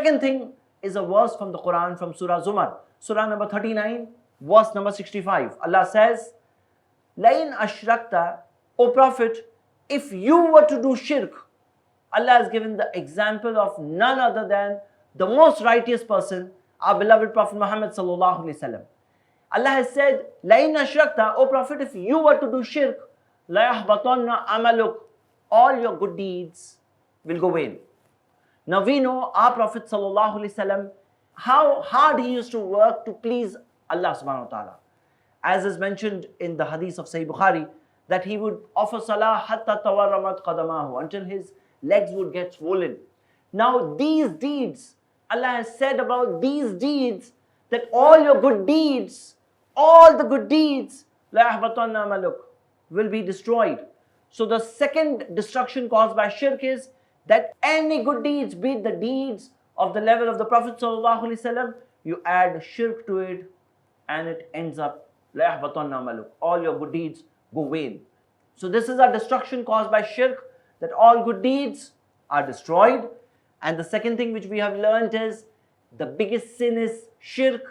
second thing is a verse from the Quran from Surah Zumar, Surah number 39, verse number 65. Allah says, Lain ashrakta, O Prophet, if you were to do shirk, Allah has given the example of none other than the most righteous person, our beloved Prophet Muhammad sallallahu alaihi wasallam. Allah has said, Lain ashrakta, O Prophet, if you were to do shirk, la yahbatanna amaluk, all your good deeds will go in. Now we know our Prophet sallallahu alaihi wasallam, how hard he used to work to please Allah subhanahu wa ta'ala. As is mentioned in the hadith of Sahih Bukhari, that he would offer salah hatta tawarramat qadamahu, until his legs would get swollen. Now these deeds, Allah has said about these deeds, that all your good deeds, all the good deeds, la yahbatanna amaluk, will be destroyed. So the second destruction caused by shirk is that any good deeds, be it the deeds of the level of the Prophet sallallahu alaihi wasallam, you add shirk to it and it ends up la yahbatanna amaluk, all your good deeds go vain. So this is a destruction caused by shirk, that all good deeds are destroyed. And the second thing which we have learned is the biggest sin is shirk,